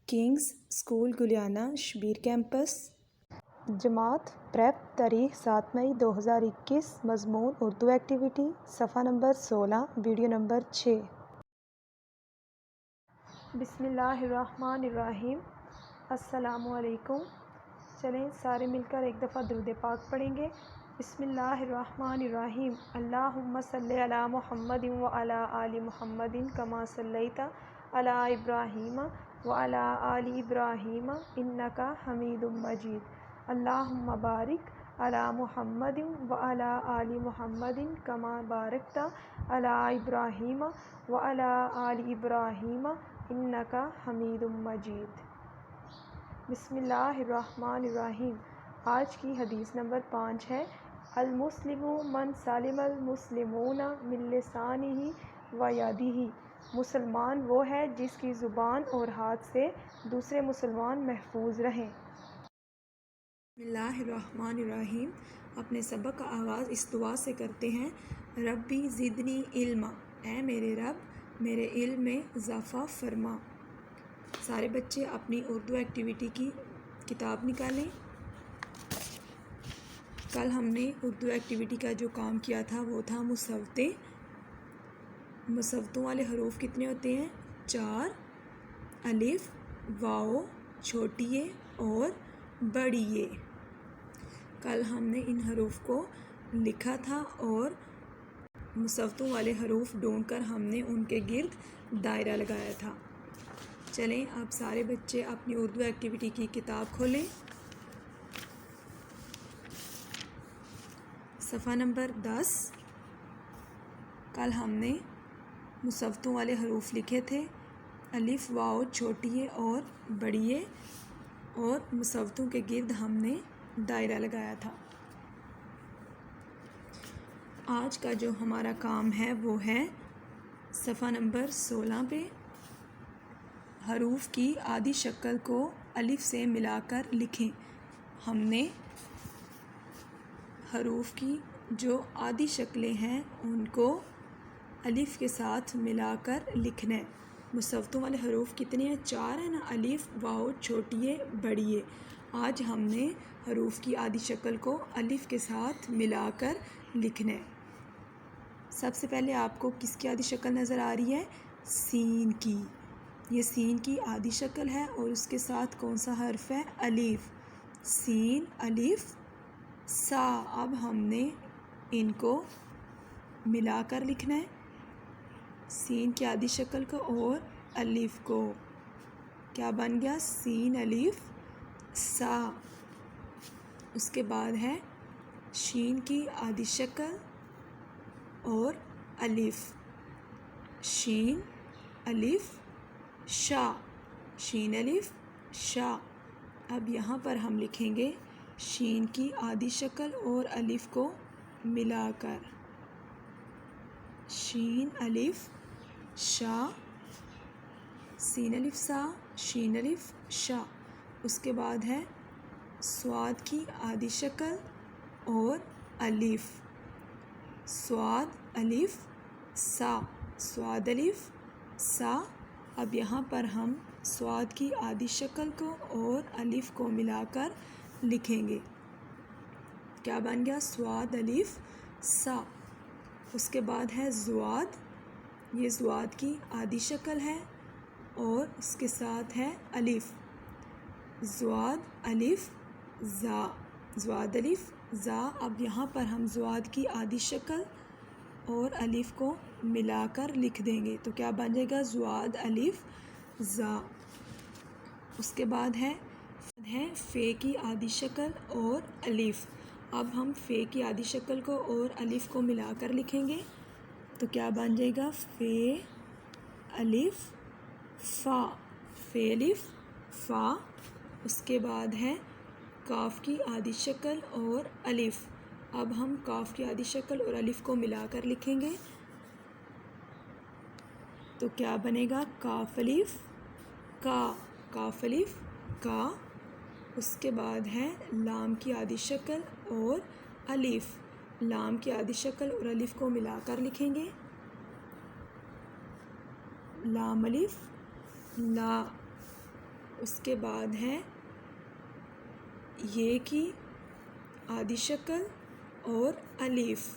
Kings school گلیانہ Shabbir campus, جماعت prep, تاریخ 7 مئی 2021، مضمون اردو ایکٹیویٹی، صفحہ نمبر 16، ویڈیو نمبر 6۔ بسم اللہ الرحمن الرحیم۔ السلام علیکم۔ چلیں سارے مل کر ایک دفعہ درود پاک پڑھیں گے۔ بسم اللہ الرحمن الرحیم۔ اللہم صلی علی محمد وعلی آل محمد کما صلیت علی ابراہیم وعلی آل ابراہیم انک حمید مجید۔ اللہم بارک علی محمد وعلی آل محمد کما بارکت علی ابراہیم وعلی آل ابراہیم انک حمید مجید۔ بسم اللہ الرحمن الرحیم۔ آج کی حدیث نمبر 5 ہے، المسلم من سلم المسلمون من لسانہ و یدہ۔ مسلمان وہ ہے جس کی زبان اور ہاتھ سے دوسرے مسلمان محفوظ رہیں۔ بسم اللہ الرحمن الرحیم۔ اپنے سبق کا آغاز اس دعا سے کرتے ہیں، ربی زدنی علما، اے میرے رب میرے علم میں اضافہ فرما۔ سارے بچے اپنی اردو ایکٹیویٹی کی کتاب نکالیں۔ کل ہم نے اردو ایکٹیویٹی کا جو کام کیا تھا وہ تھا مصوتے۔ مصوتوں والے حروف کتنے ہوتے ہیں؟ 4، الف، واو، چھوٹی اے اور بڑی اے۔ کل ہم نے ان حروف کو لکھا تھا اور مصوتوں والے حروف ڈھونڈ کر ہم نے ان کے گرد دائرہ لگایا تھا۔ چلیں اب سارے بچے اپنی اردو ایکٹیویٹی کی کتاب کھولیں۔ صفحہ نمبر 10۔ کل ہم نے مصوتوں والے حروف لکھے تھے، الف، واو، چھوٹی اے اور بڑی اے، اور مصوتوں کے گرد ہم نے دائرہ لگایا تھا۔ آج کا جو ہمارا کام ہے وہ ہے صفحہ نمبر 16 پہ، حروف کی آدھی شکل کو الف سے ملا کر لکھیں۔ ہم نے حروف کی جو آدھی شکلیں ہیں ان کو الف کے ساتھ ملا کر لکھنا ہے۔ مصوتوں والے حروف کتنے ہیں؟ 4 ہیں نا، الف، واو، چھوٹی اے، بڑی اے۔ آج ہم نے حروف کی آدھی شکل کو الف کے ساتھ ملا کر لکھنا ہے۔ سب سے پہلے آپ کو کس کی آدھی شکل نظر آ رہی ہے؟ سین کی۔ یہ سین کی آدھی شکل ہے اور اس کے ساتھ کون سا حرف ہے؟ الف۔ سین، الف، سا۔ اب ہم نے ان کو ملا کر لکھنا ہے، سین کی آدھی شکل کو اور الف کو۔ کیا بن گیا؟ سین، الف، سا۔ اس کے بعد ہے شین کی آدھی شکل اور الف، شین، الف، شا۔ شین، الف، شا۔ اب یہاں پر ہم لکھیں گے شین کی آدھی شکل اور الف کو ملا کر، شین، الف، شا، سین، الف، سا، شین، الف، شا۔ اس کے بعد ہے صاد کی آدھی شکل اور الف، صاد، الف، سا، صاد، الف، سا۔ اب یہاں پر ہم صاد کی آدھی شکل کو اور الف کو ملا کر لکھیں گے۔ کیا بن گیا؟ صاد، الف، سا۔ اس کے بعد ہے زواد۔ یہ زواد کی آدھی شکل ہے اور اس کے ساتھ ہے الف، زواد، الف، زا، زواد، الف، زا۔ اب یہاں پر ہم زواد کی آدھی شکل اور الف کو ملا کر لکھ دیں گے تو کیا بن جائے گا؟ زواد، الف، زا۔ اس کے بعد ہے فے کی آدھی شکل اور الف۔ اب ہم فے کی آدھی شکل کو اور الف کو ملا کر لکھیں گے تو کیا بن جائے گا؟ فے، الف، فا، فے، الف، فا۔ اس کے بعد ہے کاف کی آدھی شکل اور الف۔ اب ہم کاف کی آدھی شکل اور الف کو ملا کر لکھیں گے تو کیا بنے گا؟ کاف، الف، کا، کاف، الف، کا۔ اس کے بعد ہے لام کی آدھی شکل اور الف۔ لام کی آدھی شکل اور الف کو ملا کر لکھیں گے، لام، الف، لا، اس کے بعد ہے یہ کی آدھی شکل اور الف.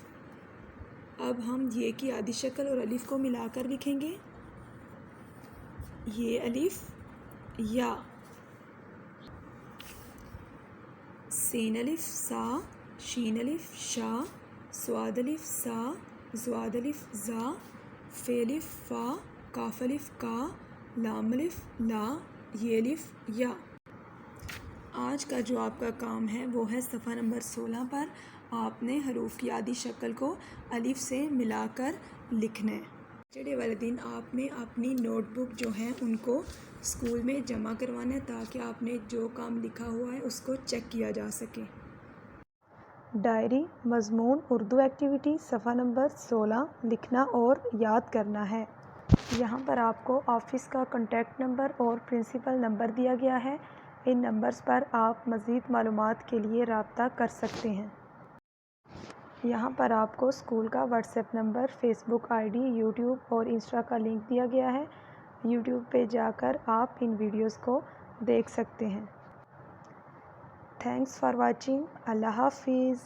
اب ہم یہ کی آدھی شکل اور الف کو ملا کر لکھیں گے. یہ الف یا. سین الف سا، شین الف شا، صاد الف سا، ضاد الف زا، فے الف فا، کاف الف کا، لام الف لا، یہ الف یا. آج کا جو آپ کا کام ہے وہ ہے صفحہ نمبر 16 پر آپ نے حروف کی آدھی شکل کو الف سے ملا کر لکھنا ہے. سیٹرڈے والے دن آپ نے اپنی نوٹ بک جو ہے ان کو اسکول میں جمع کروانا ہے تاکہ آپ نے جو کام لکھا ہوا ہے اس کو چیک کیا جا سکے. ڈائری مضمون اردو ایکٹیویٹی صفحہ نمبر 16 لکھنا اور یاد کرنا ہے. یہاں پر آپ کو آفس کا کنٹیکٹ نمبر اور پرنسپل نمبر دیا گیا ہے. ان نمبرز پر آپ مزید معلومات کے لیے رابطہ کر سکتے ہیں. یہاں پر آپ کو اسکول کا WhatsApp number, Facebook I D, YouTube اور انسٹا کا لنک دیا گیا ہے. یوٹیوب پہ جا کر آپ ان ویڈیوز کو دیکھ سکتے ہیں. Thanks for watching. اللہ حافظ.